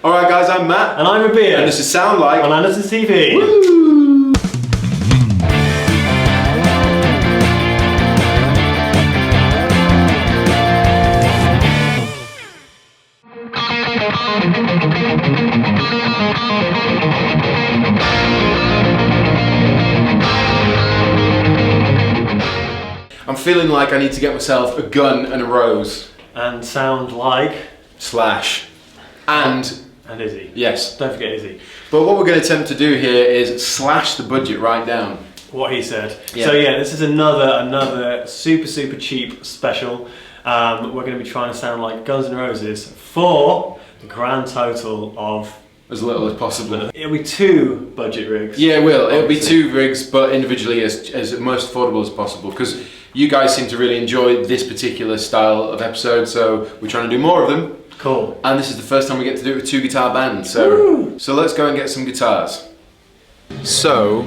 Alright guys, I'm Matt. And I'm Rabea. And this is Sound Like on Andertons TV. Woo! I'm feeling like I need to get myself a gun and a rose. And sound like... Slash. And Izzy. Yes. Don't forget Izzy. But what we're going to attempt to do here is slash the budget right down. What he said. Yeah. So yeah, this is another super cheap special. We're going to be trying to sound like Guns N' Roses for the grand total of... As little as possible. It'll be 2 budget rigs. Yeah, it will. It'll be 2 rigs, but individually as most affordable as possible. Because you guys seem to really enjoy this particular style of episode, so we're trying to do more of them. Cool. And this is the first time we get to do it with 2 guitar bands. So let's go and get some guitars. So,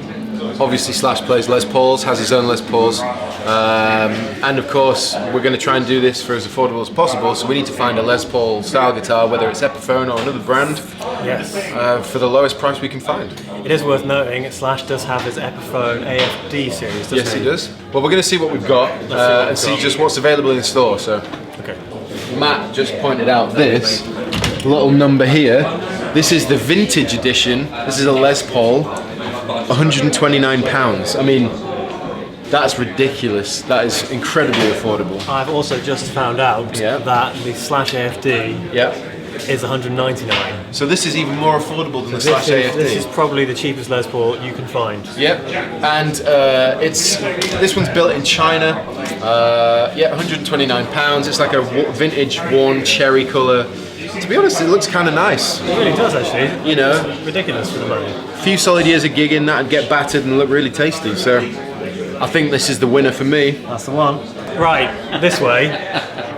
obviously Slash plays Les Pauls, has his own Les Pauls. And of course, we're going to try and do this for as affordable as possible, so we need to find a Les Paul style guitar, whether it's Epiphone or another brand, Yes. for the lowest price we can find. It is worth noting, Slash does have his Epiphone AFD series, doesn't Yes, he does. Well, we're going to see what we've got and see just what's available in store. So, Okay. Matt just pointed out this little number here. This is the vintage edition. This is a Les Paul, £129. I mean, that's ridiculous. That is incredibly affordable. I've also just found out that the Slash AFD is $199. So this is even more affordable than the Slash AFD. This is probably the cheapest Les Paul you can find. Yep, and this one's built in China. £129. It's like a vintage worn cherry colour. To be honest, it looks kind of nice. It really does actually. You know, ridiculous for the money. A few solid years of gigging, that'd get battered and look really tasty. So I think this is the winner for me. That's the one. Right, this way.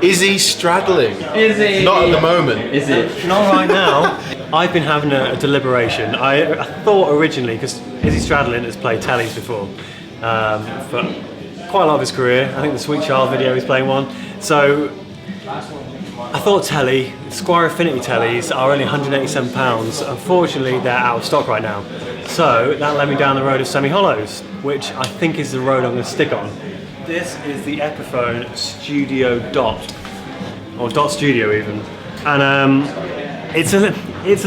Izzy straddling. Izzy! Not at the moment. Is it? Not right now. I've been having a deliberation. I thought originally, because Izzy Stradlin has played tellies before, for quite a lot of his career. I think the Sweet Child video he's playing one. So I thought Squire Affinity tellies are only £187. Unfortunately, they're out of stock right now. So that led me down the road of semi-hollows, which I think is the road I'm going to stick on. This is the Epiphone Studio Dot, or Dot Studio even, and it's a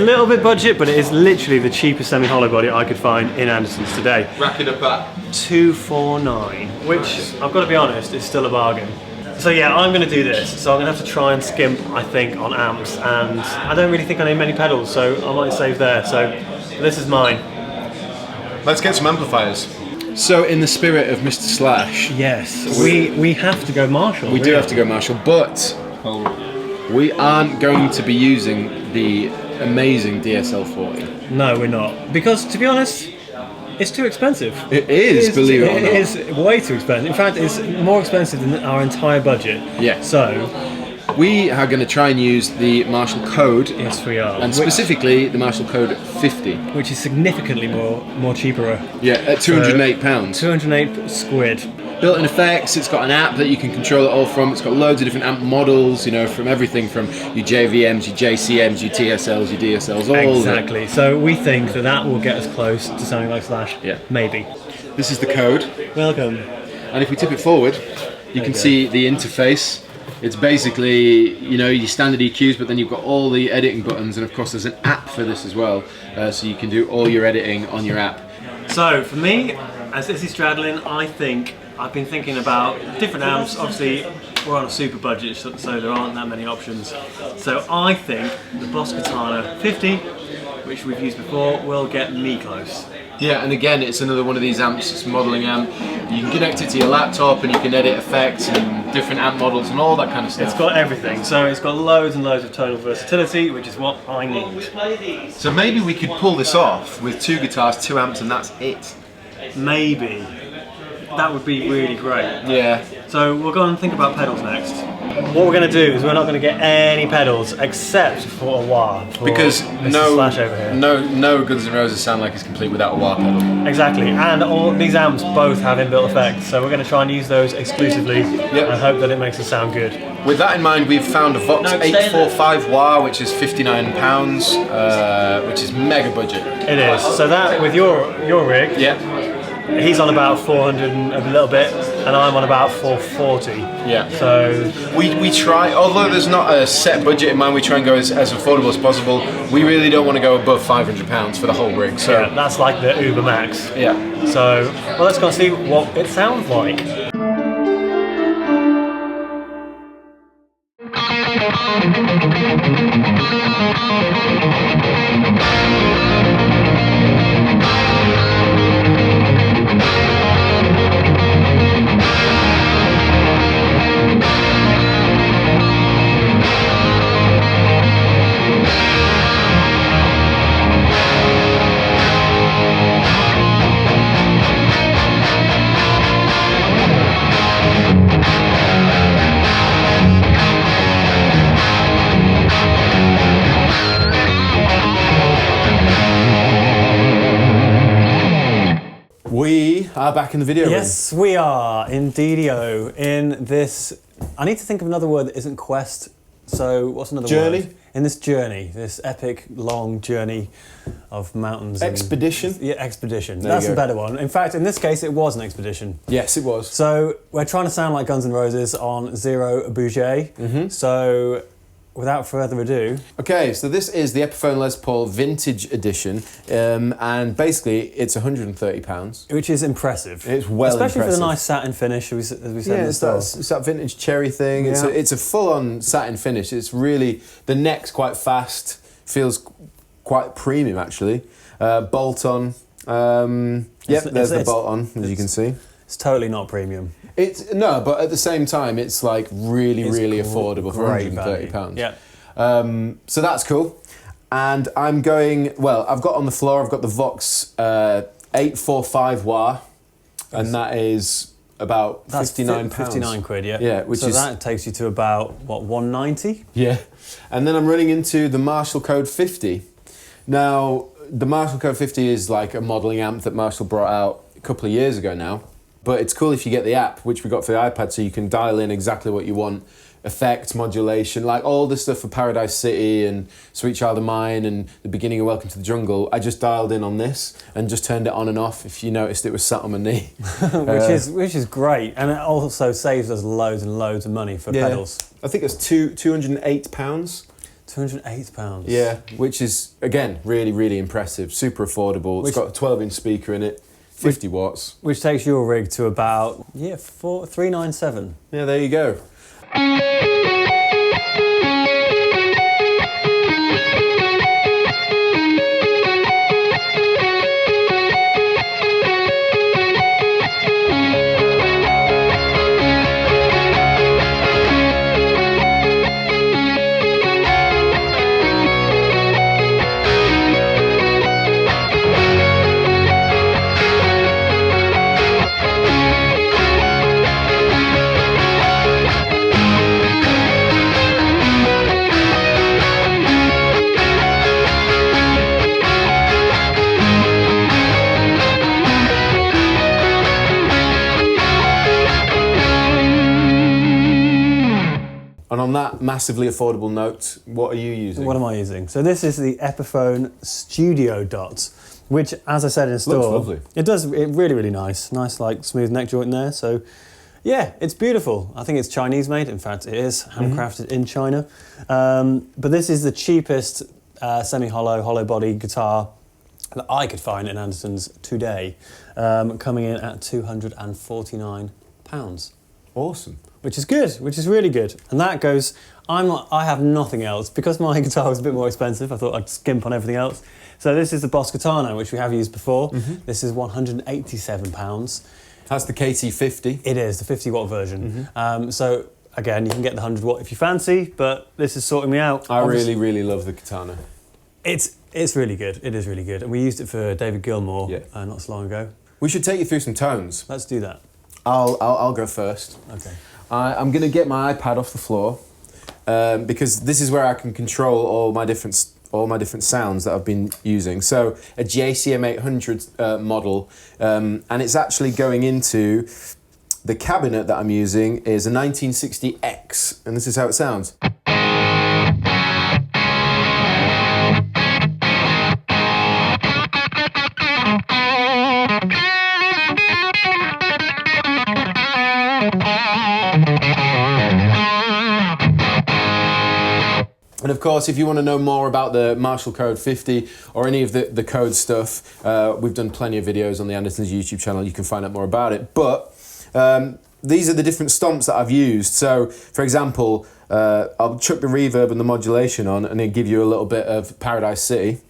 little bit budget, but it is literally the cheapest semi-hollow body I could find in Andertons today. Racking up at $249, which I've got to be honest is still a bargain. So yeah, I'm going to do this. So I'm going to have to try and skimp, I think, on amps, and I don't really think I need many pedals, so I might save there. So this is mine. Let's get some amplifiers. So in the spirit of Mr. Slash, yes, we have to go Marshall. We do have to go Marshall, but we aren't going to be using the amazing DSL-40. No, we're not, because to be honest, it's too expensive. It is, believe it or not. It is way too expensive. In fact, it's more expensive than our entire budget. Yeah. So we are going to try and use the Marshall code. Yes, we are. And specifically the Marshall code 50. Which is significantly more cheaper. Yeah, at £208. 208 squid. Built-in effects, it's got an app that you can control it all from. It's got loads of different amp models, you know, from everything from your JVMs, your JCMs, your TSLs, your DSLs, all exactly. of it. So we think that will get us close to something like Slash. Yeah. Maybe. This is the code. Welcome. And if we tip it forward, you can see the interface. It's basically, you know, your standard EQs, but then you've got all the editing buttons, and of course there's an app for this as well, so you can do all your editing on your app. So for me, as Izzy Stradlin, I've been thinking about different amps. Obviously, we're on a super budget, so there aren't that many options. So I think the Boss Katana 50, which we've used before, will get me close. Yeah, and again, it's another one of these amps, it's a modelling amp. You can connect it to your laptop and you can edit effects and different amp models and all that kind of stuff. It's got everything, so it's got loads and loads of tonal versatility, which is what I need. So maybe we could pull this off with 2 guitars, 2 amps, and that's it. Maybe. That would be really great. Yeah. So we'll go and think about pedals next. what we're going to do is we're not going to get any pedals except for a wah. Because Slash over here. no Guns N' Roses sound like it's complete without a wah pedal. Exactly, and all these amps both have inbuilt effects, so we're going to try and use those exclusively and hope that it makes us sound good. With that in mind, we've found a Vox 845 wah, which is £59, which is mega budget. It is. So that with your rig, he's on about 400 and a little bit, and I'm on about 440. Yeah. So we try, although there's not a set budget in mind, we try and go as affordable as possible. We really don't want to go above £500 for the whole rig. So yeah, that's like the Uber Max. Yeah. So well, let's go and see what it sounds like. We are back in the video room. Yes, we are, indeedio, in this... I need to think of another word that isn't quest. So, what's another Journey? word? In this journey, this epic, long journey of mountains. Expedition? Yeah, expedition. There That's you a go. better one. In fact, in this case, it was an expedition. Yes, it was. So, we're trying to sound like Guns N' Roses on Zero Bouget. So, without further ado... Okay, so this is the Epiphone Les Paul Vintage Edition, and basically it's £130. Which is impressive. It's well Especially impressive. for the nice satin finish, as we said at the it's start. it's that vintage cherry thing. Yeah. It's a full-on satin finish. It's really, the neck's quite fast, feels quite premium actually. Bolt on. Yep, there's the bolt on, as you can see. It's totally not premium. No, but at the same time, it's like really affordable for £130. Yeah. So that's cool. And I'm going, well, I've got on the floor, I've got the Vox 845 wah, and that is about £59. 59 quid, yeah. Yeah, so that takes you to about, what, 190? Yeah. And then I'm running into the Marshall Code 50. Now, the Marshall Code 50 is like a modelling amp that Marshall brought out a couple of years ago now. But it's cool if you get the app, which we got for the iPad, so you can dial in exactly what you want. Effects, modulation, like all the stuff for Paradise City and Sweet Child of Mine and the beginning of Welcome to the Jungle. I just dialed in on this and just turned it on and off. If you noticed, it was sat on my knee. which is great. And it also saves us loads and loads of money for pedals. I think it's £208. £208. Yeah, which is, again, really impressive. Super affordable. It's got a 12-inch speaker in it. 50 watts. Which takes your rig to about, 397. Yeah, there you go. And on that massively affordable note, what are you using? What am I using? So this is the Epiphone Studio Dot, which, as I said in store, looks lovely. It does. It really nice. Nice, like smooth neck joint there. So, yeah, it's beautiful. I think it's Chinese made. In fact, it is handcrafted in China. But this is the cheapest semi-hollow body guitar that I could find in Andertons today, coming in at £249. Awesome. Which is good, which is really good. And that goes, I have nothing else. Because my guitar was a bit more expensive, I thought I'd skimp on everything else. So this is the Boss Katana, which we have used before. This is £187. That's the KT50. It is, the 50 watt version. So again, you can get the 100 watt if you fancy, but this is sorting me out. I really love the Katana. It's really good, it is really good. And we used it for David Gilmour not so long ago. We should take you through some tones. Let's do that. I'll go first. Okay. I'm going to get my iPad off the floor because this is where I can control all my different sounds that I've been using. So a JCM 800 model, and it's actually going into the cabinet that I'm using is a 1960X, and this is how it sounds. And of course, if you want to know more about the Marshall Code 50 or any of the code stuff, we've done plenty of videos on the Andertons YouTube channel. You can find out more about it. But these are the different stomps that I've used. So, for example, I'll chuck the reverb and the modulation on and then give you a little bit of Paradise City.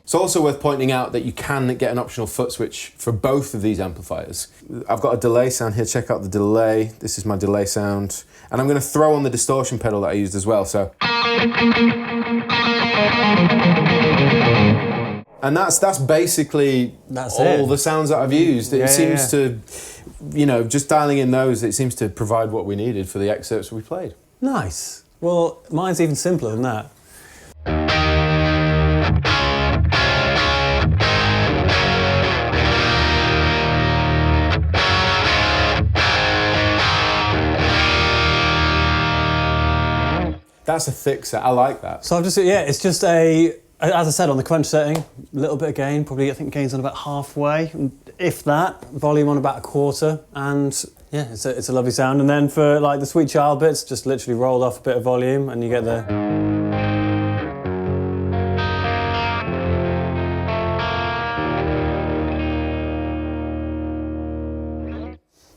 It's also worth pointing out that you can get an optional foot switch for both of these amplifiers. I've got a delay sound here, check out the delay. This is my delay sound. And I'm going to throw on the distortion pedal that I used as well, so. And that's basically all the sounds that I've used. It seems to, you know, just dialing in those, it seems to provide what we needed for the excerpts we played. Nice. Well, mine's even simpler than that. That's a thick set, I like that. So I've just, it's just as I said, on the quench setting, a little bit of gain, probably I think gain's on about halfway, if that, volume on about a quarter, and yeah, it's a lovely sound. And then for like the Sweet Child bits, just literally rolled off a bit of volume and you get the...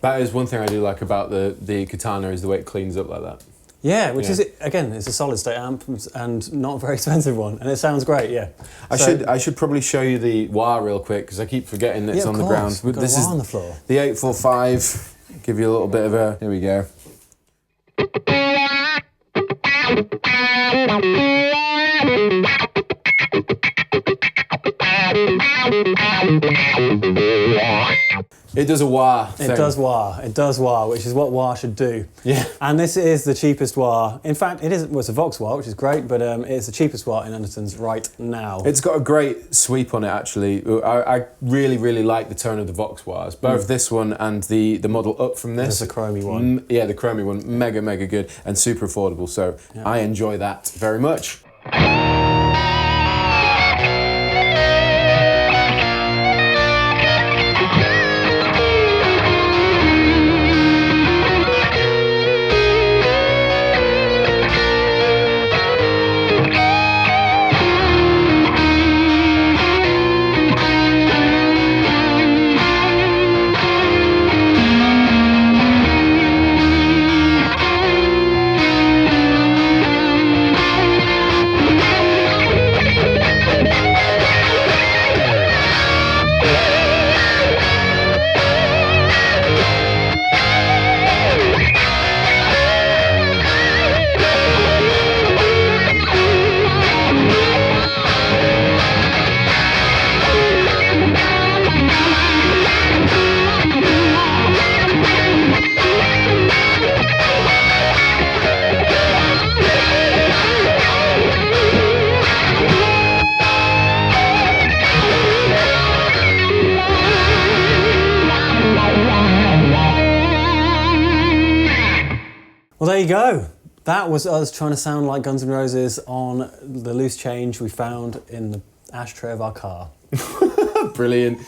That is one thing I do like about the Katana is the way it cleans up like that. Yeah, which is, again, it's a solid state amp and not a very expensive one, and it sounds great, yeah. I should probably show you the wah real quick, because I keep forgetting that it's on the ground. This is on the floor. The 845, give you a little bit of a, here we go. It does a wah thing. It does wah, which is what wah should do. Yeah. And this is the cheapest wah. In fact, it's a Vox wah, which is great, but it's the cheapest wah in Andertons right now. It's got a great sweep on it, actually. I really, really like the tone of the Vox wahs. Both this one and the model up from this. There's the chromey one. Yeah, the chromey one. Mega, mega good and super affordable. So I enjoy that very much. Well, there you go. That was us trying to sound like Guns N' Roses on the loose change we found in the ashtray of our car. Brilliant.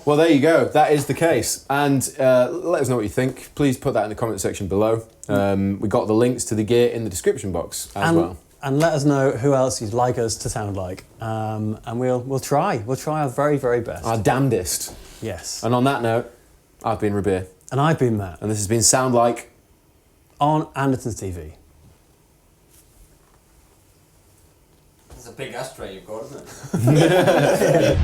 Well, there you go. That is the case. And let us know what you think. Please put that in the comment section below. We got the links to the gear in the description box as well. And let us know who else you'd like us to sound like. And we'll try. We'll try our very, very best. Our damnedest. Yes. And on that note, I've been Rabea. And I've been Matt. And this has been Sound Like on Andertons TV. It's a big ashtray you've got, isn't it?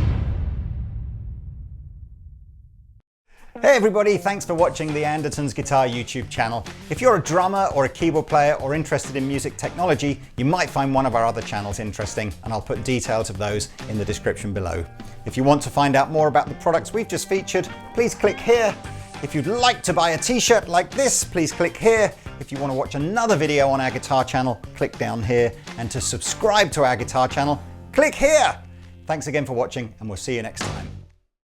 Hey everybody, thanks for watching the Andertons Guitar YouTube channel. If you're a drummer or a keyboard player or interested in music technology, you might find one of our other channels interesting, and I'll put details of those in the description below. If you want to find out more about the products we've just featured, please click here. If you'd like to buy a t-shirt like this, please click here. If you want to watch another video on our guitar channel, click down here. And to subscribe to our guitar channel, click here. Thanks again for watching, and we'll see you next time.